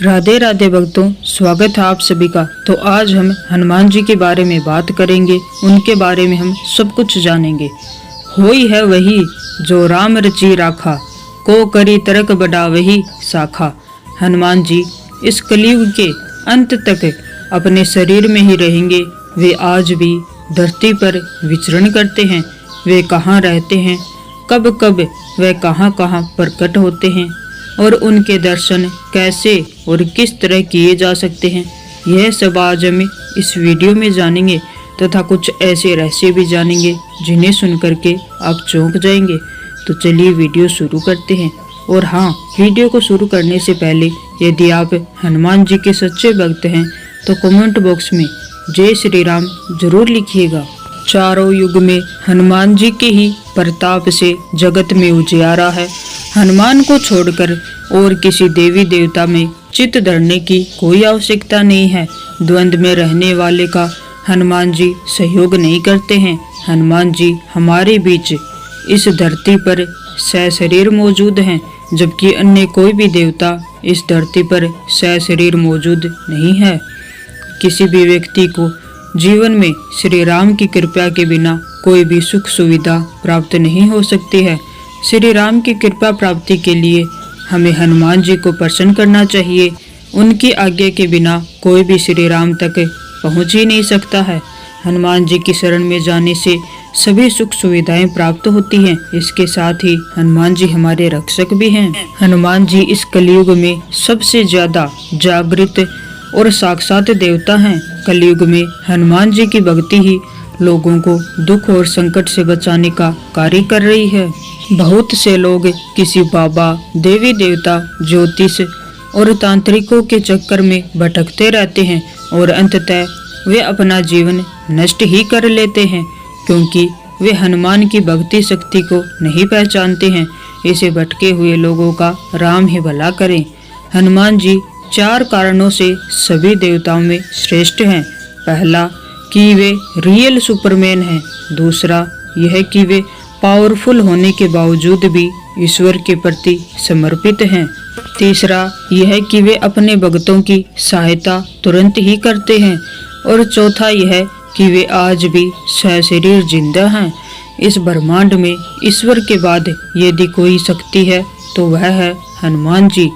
राधे राधे भक्तों, स्वागत है आप सभी का। तो आज हम हनुमान जी के बारे में बात करेंगे। उनके बारे में हम सब कुछ जानेंगे। होई है वही जो राम रची राखा, को करी तरक बड़ा वही शाखा। हनुमान जी इस कलयुग के अंत तक अपने शरीर में ही रहेंगे। वे आज भी धरती पर विचरण करते हैं। वे कहाँ रहते हैं, कब कब वे कहाँ कहाँ प्रकट होते हैं और उनके दर्शन कैसे और किस तरह किए जा सकते हैं, यह सब आज हम इस वीडियो में जानेंगे तथा कुछ ऐसे रहस्य भी जानेंगे जिन्हें सुन करके आप चौंक जाएंगे। तो चलिए वीडियो शुरू करते हैं। और हाँ, वीडियो को शुरू करने से पहले यदि आप हनुमान जी के सच्चे भक्त हैं तो कमेंट बॉक्स में जय श्री राम जरूर लिखिएगा। चारों युग में हनुमान जी के ही प्रताप से जगत में उजियारा है। हनुमान को छोड़कर और किसी देवी देवता में चित्त धरने की कोई आवश्यकता नहीं है। द्वंद्व में रहने वाले का हनुमान जी सहयोग नहीं करते हैं। हनुमान जी हमारे बीच इस धरती पर सशरीर मौजूद हैं, जबकि अन्य कोई भी देवता इस धरती पर सशरीर मौजूद नहीं है। किसी भी व्यक्ति को जीवन में श्री राम की कृपा के बिना कोई भी सुख सुविधा प्राप्त नहीं हो सकती है। श्री राम की कृपा प्राप्ति के लिए हमें हनुमान जी को प्रसन्न करना चाहिए। उनकी आज्ञा के बिना कोई भी श्री राम तक पहुंच ही नहीं सकता है। हनुमान जी की शरण में जाने से सभी सुख सुविधाएं प्राप्त होती हैं। इसके साथ ही हनुमान जी हमारे रक्षक भी हैं। हनुमान जी इस कलयुग में सबसे ज्यादा जागृत और साक्षात देवता हैं। कलयुग में हनुमान जी की भक्ति ही लोगों को दुख और संकट से बचाने का कार्य कर रही है। बहुत से लोग किसी बाबा, देवी देवता, ज्योतिष और तांत्रिकों के चक्कर में भटकते रहते हैं और अंततः वे अपना जीवन नष्ट ही कर लेते हैं, क्योंकि वे हनुमान की भक्ति शक्ति को नहीं पहचानते हैं। ऐसे भटके हुए लोगों का राम ही भला करें। हनुमान जी 4 कारणों से सभी देवताओं में श्रेष्ठ हैं। पहला कि वे रियल सुपरमैन हैं। दूसरा यह कि वे पावरफुल होने के बावजूद भी ईश्वर के प्रति समर्पित हैं। तीसरा यह कि वे अपने भक्तों की सहायता तुरंत ही करते हैं। और चौथा यह कि वे आज भी सशरीर जिंदा हैं। इस ब्रह्मांड में ईश्वर के बाद यदि कोई शक्ति है तो वह है हनुमान जी।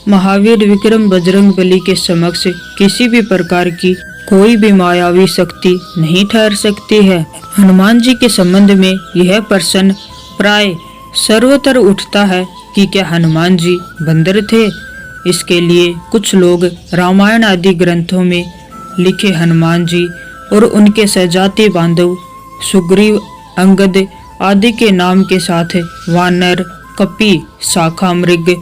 महावीर, विक्रम, बजरंग बली के समक्ष किसी भी प्रकार की कोई भी मायावी शक्ति नहीं ठहर सकती है। हनुमान जी के संबंध में यह प्रश्न प्राय सर्वत्र उठता है कि क्या हनुमान जी बंदर थे। इसके लिए कुछ लोग रामायण आदि ग्रंथों में लिखे हनुमान जी और उनके सहजाती बांधव सुग्रीव, अंगद आदि के नाम के साथ वानर, कपि, शाखा मृग,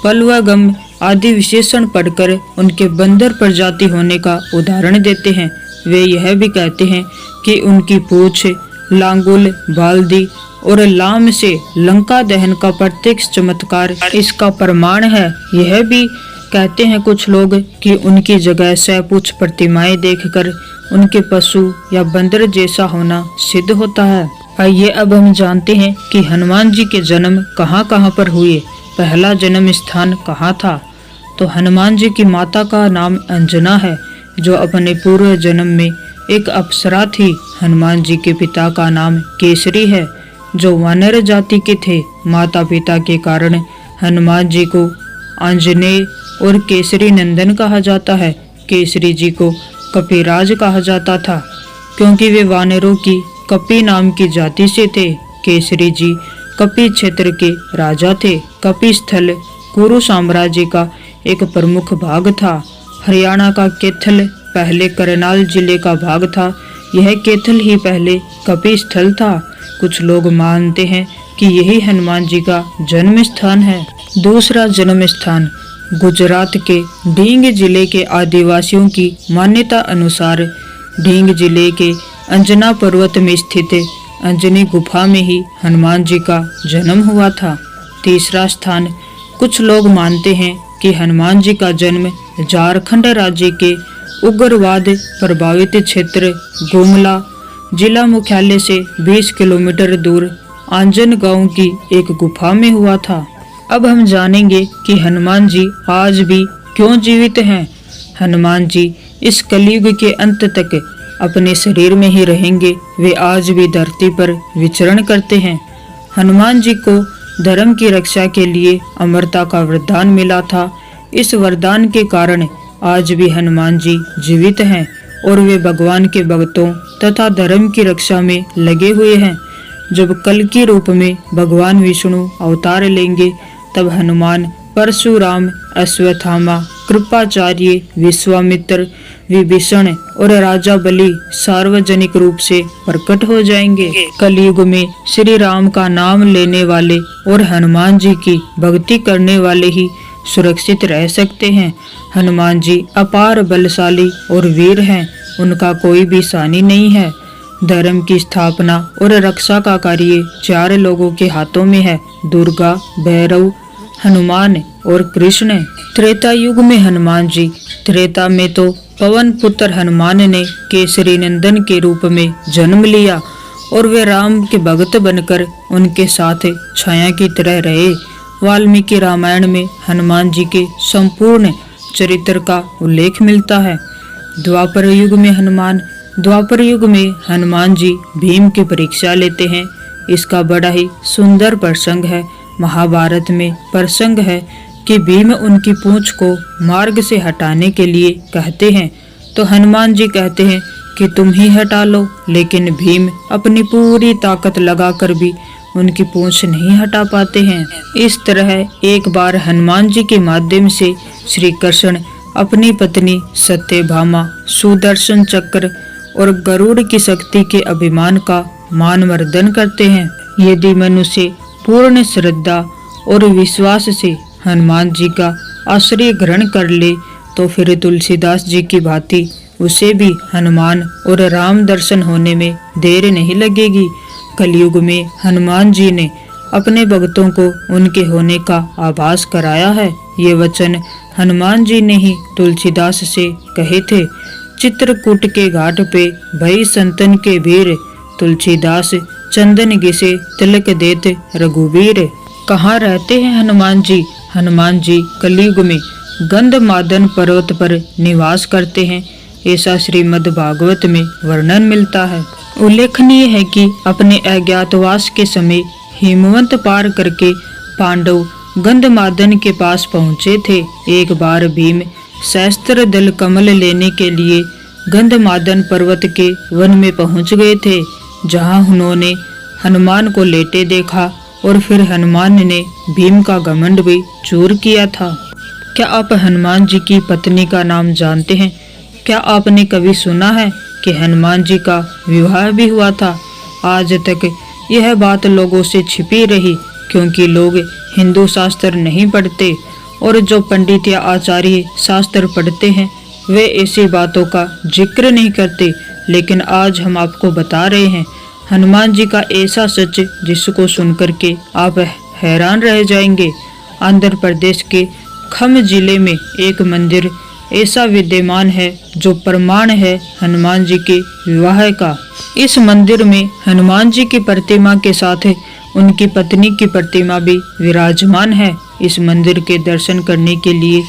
पलवागम आदि विशेषण पढ़कर उनके बंदर प्रजाति होने का उदाहरण देते हैं। वे यह भी कहते हैं कि उनकी पूंछ, लांगुल, बाल्दी और लाम से लंका दहन का प्रत्यक्ष चमत्कार इसका प्रमाण है। यह भी कहते हैं कुछ लोग कि उनकी जगह सपूछ प्रतिमाएं देखकर उनके पशु या बंदर जैसा होना सिद्ध होता है। आइए अब हम जानते हैं कि हनुमान जी के जन्म कहाँ कहाँ पर हुए। पहला जन्म स्थान कहाँ था? तो हनुमान जी की माता का नाम अंजना है, जो अपने पूर्व जन्म में एक अप्सरा थी। हनुमान जी के पिता का नाम केसरी है, जो वानर जाति के थे। माता पिता के कारण हनुमान जी को आंजनेय और केसरी नंदन कहा जाता है। केसरी जी को कपिराज कहा जाता था, क्योंकि वे वानरों की कपि नाम की जाति से थे। केसरी जी कपि क्षेत्र के राजा थे। कपि स्थल कुरु साम्राज्य का एक प्रमुख भाग था। हरियाणा का कैथल पहले करनाल जिले का भाग था। यह कैथल ही पहले कपि स्थल था। कुछ लोग मानते हैं कि यही हनुमान जी का जन्म स्थान है। दूसरा जन्म स्थान गुजरात के ढींग जिले के आदिवासियों की मान्यता अनुसार ढींग जिले के अंजना पर्वत में स्थित अंजनी गुफा में ही हनुमान जी का जन्म हुआ था। तीसरा स्थान कुछ लोग मानते हैं कि हनुमान जी का जन्म झारखंड राज्य के उग्रवाद प्रभावित क्षेत्र गुमला जिला मुख्यालय से 20 किलोमीटर दूर आंजन गांव की एक गुफा में हुआ था। अब हम जानेंगे कि हनुमान जी आज भी क्यों जीवित हैं? हनुमान जी इस कलयुग के अंत तक अपने शरीर में ही रहेंगे। वे आज भी धरती पर विचरण करते हैं। हनुमान जी को धर्म की रक्षा के लिए अमरता का वरदान मिला था। इस वरदान के कारण आज भी हनुमान जी जीवित हैं और वे भगवान के भक्तों तथा धर्म की रक्षा में लगे हुए हैं। जब कल की रूप में भगवान विष्णु अवतार लेंगे, तब हनुमान, परशुराम, अश्वत्थामा, कृपाचार्य, विश्वामित्र, विभीषण और राजा बलि सार्वजनिक रूप से प्रकट हो जाएंगे। कलयुग में श्री राम का नाम लेने वाले और हनुमान जी की भक्ति करने वाले ही सुरक्षित रह सकते हैं। हनुमान जी अपार बलशाली और वीर हैं। उनका कोई भी सानी नहीं है। धर्म की स्थापना और रक्षा का कार्य 4 लोगों के हाथों में है, दुर्गा, भैरव, हनुमान और कृष्ण। त्रेता युग में हनुमान जी, त्रेता में तो पवन पुत्र हनुमान ने केसरी नंदन के रूप में जन्म लिया और वे राम के भक्त बनकर उनके साथ छाया की तरह रहे। वाल्मीकि रामायण में हनुमान जी के संपूर्ण चरित्र का उल्लेख मिलता है। द्वापर युग में हनुमान जी भीम की परीक्षा लेते हैं। इसका बड़ा ही सुंदर प्रसंग है। महाभारत में प्रसंग है कि भीम उनकी पूंछ को मार्ग से हटाने के लिए कहते हैं, तो हनुमान जी कहते हैं कि तुम ही हटा लो, लेकिन भीम अपनी पूरी ताकत लगाकर भी उनकी पूंछ नहीं हटा पाते हैं। इस तरह एक बार हनुमान जी के माध्यम से श्री कृष्ण अपनी पत्नी सत्यभामा, सुदर्शन चक्र और गरुड़ की शक्ति के अभिमान का मानवर्धन करते हैं। यदि मनुष्य पूर्ण श्रद्धा और विश्वास से हनुमान जी का आश्रय ग्रहण कर ले, तो फिर तुलसीदास जी की भांति उसे भी हनुमान और राम दर्शन होने में देर नहीं लगेगी। कलयुग में हनुमान जी ने अपने भक्तों को उनके होने का आभास कराया है। ये वचन हनुमान जी ने ही तुलसीदास से कहे थे। चित्रकूट के घाट पे भई संतन के वीर, तुलसीदास चंदन घिसे तिलक देत रघुवीर। कहाँ रहते हैं हनुमान जी? हनुमान जी कलयुग में गंधमादन पर्वत पर निवास करते हैं। ऐसा श्रीमद् भागवत में वर्णन मिलता है। उल्लेखनीय है कि अपने अज्ञातवास के समय हिमवंत पार करके पांडव गंधमादन के पास पहुँचे थे। एक बार भीम सहस्त्र दल कमल लेने के लिए गंधमादन पर्वत के वन में पहुँच गए थे, जहाँ उन्होंने हनुमान को लेटे देखा और फिर हनुमान ने भीम का घमंड भी चूर किया था। क्या आप हनुमान जी की पत्नी का नाम जानते हैं? क्या आपने कभी सुना है कि हनुमान जी का विवाह भी हुआ था? आज तक यह बात लोगों से छिपी रही, क्योंकि लोग हिंदू शास्त्र नहीं पढ़ते और जो पंडित या आचार्य शास्त्र पढ़ते हैं वे ऐसी बातों का जिक्र नहीं करते। लेकिन आज हम आपको बता रहे हैं हनुमान जी का ऐसा सच जिसको सुनकर के आप हैरान रह जाएंगे। आंध्र प्रदेश के खम जिले में एक मंदिर ऐसा विद्यमान है जो प्रमाण है हनुमान जी के विवाह का। इस मंदिर में हनुमान जी की प्रतिमा के साथ उनकी पत्नी की प्रतिमा भी विराजमान है। इस मंदिर के दर्शन करने के लिए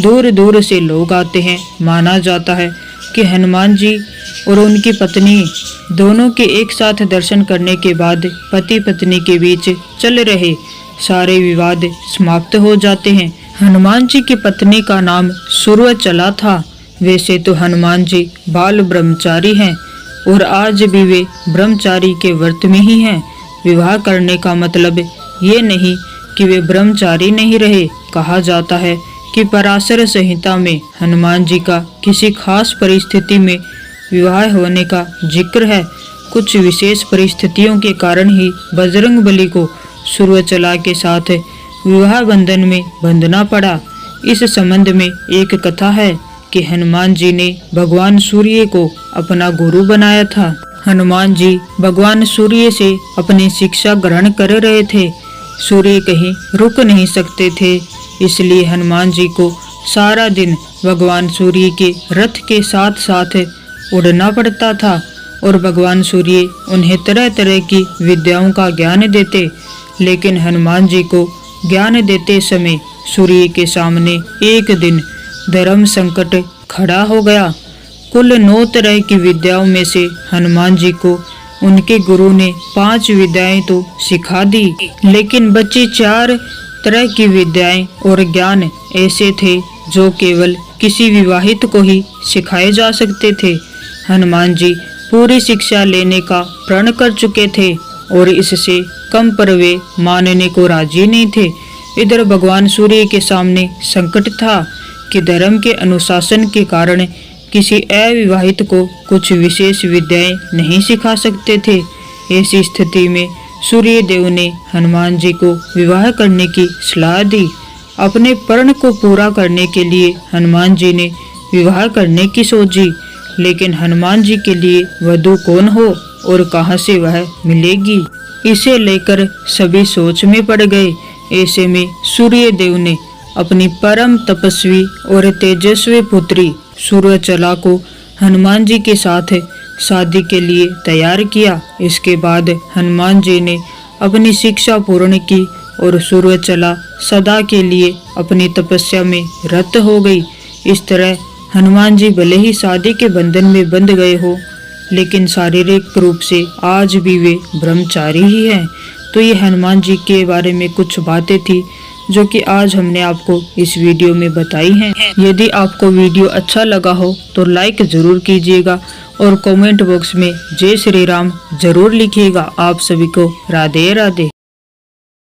दूर दूर से लोग आते हैं। माना जाता है कि हनुमान जी और उनकी पत्नी दोनों के एक साथ दर्शन करने के बाद पति पत्नी के बीच चल रहे सारे विवाद समाप्त हो जाते हैं। हनुमान जी की पत्नी का नाम सुरवचला था। वैसे तो हनुमान जी बाल ब्रह्मचारी हैं और आज भी वे ब्रह्मचारी के व्रत में ही हैं। विवाह करने का मतलब ये नहीं कि वे ब्रह्मचारी नहीं रहे। कहा जाता है कि पराशर संहिता में हनुमान जी का किसी खास परिस्थिति में विवाह होने का जिक्र है। कुछ विशेष परिस्थितियों के कारण ही बजरंगबली को सुरवचला के साथ विवाह बंधन में बंधना पड़ा। इस संबंध में एक कथा है कि हनुमान जी ने भगवान सूर्य को अपना गुरु बनाया था। हनुमान जी भगवान सूर्य से अपनी शिक्षा ग्रहण कर रहे थे। सूर्य कहीं रुक नहीं सकते थे, इसलिए हनुमान जी को सारा दिन भगवान सूर्य के रथ के साथ साथ उड़ना पड़ता था और भगवान सूर्य उन्हें तरह तरह की विद्याओं का ज्ञान देते। लेकिन हनुमान जी को ज्ञान देते समय सूर्य के सामने एक दिन धर्म संकट खड़ा हो गया। कुल 9 तरह की विद्याओं में से हनुमान जी को उनके गुरु ने 5 विद्याएं तो सिखा दी, लेकिन बची 4 तरह की विद्याएं और ज्ञान ऐसे थे जो केवल किसी विवाहित को ही सिखाए जा सकते थे। हनुमान जी पूरी शिक्षा लेने का प्रण कर चुके थे और इससे कम पर वे मानने को राजी नहीं थे। इधर भगवान सूर्य के सामने संकट था कि धर्म के अनुशासन के कारण किसी अविवाहित को कुछ विशेष विद्याएं नहीं सिखा सकते थे। ऐसी स्थिति में सूर्य देव ने हनुमान जी को विवाह करने की सलाह दी। अपने प्रण को पूरा करने के लिए हनुमान जी ने विवाह करने की सोची, लेकिन हनुमान जी के लिए वधू कौन हो और कहां से वह मिलेगी, इसे लेकर सभी सोच में पड़ गए। ऐसे में सूर्य देव ने अपनी परम तपस्वी और तेजस्वी पुत्री सूर्यचला को हनुमान जी के साथ शादी के लिए तैयार किया। इसके बाद हनुमान जी ने अपनी शिक्षा पूर्ण की और सूर्यचला सदा के लिए अपनी तपस्या में रत हो गई। इस तरह हनुमान जी भले ही शादी के बंधन में बंध गए हो, लेकिन शारीरिक रूप से आज भी वे ब्रह्मचारी ही हैं। तो ये हनुमान जी के बारे में कुछ बातें थी जो कि आज हमने आपको इस वीडियो में बताई हैं। यदि आपको वीडियो अच्छा लगा हो तो लाइक जरूर कीजिएगा और कमेंट बॉक्स में जय श्री राम जरूर लिखिएगा। आप सभी को राधे राधे।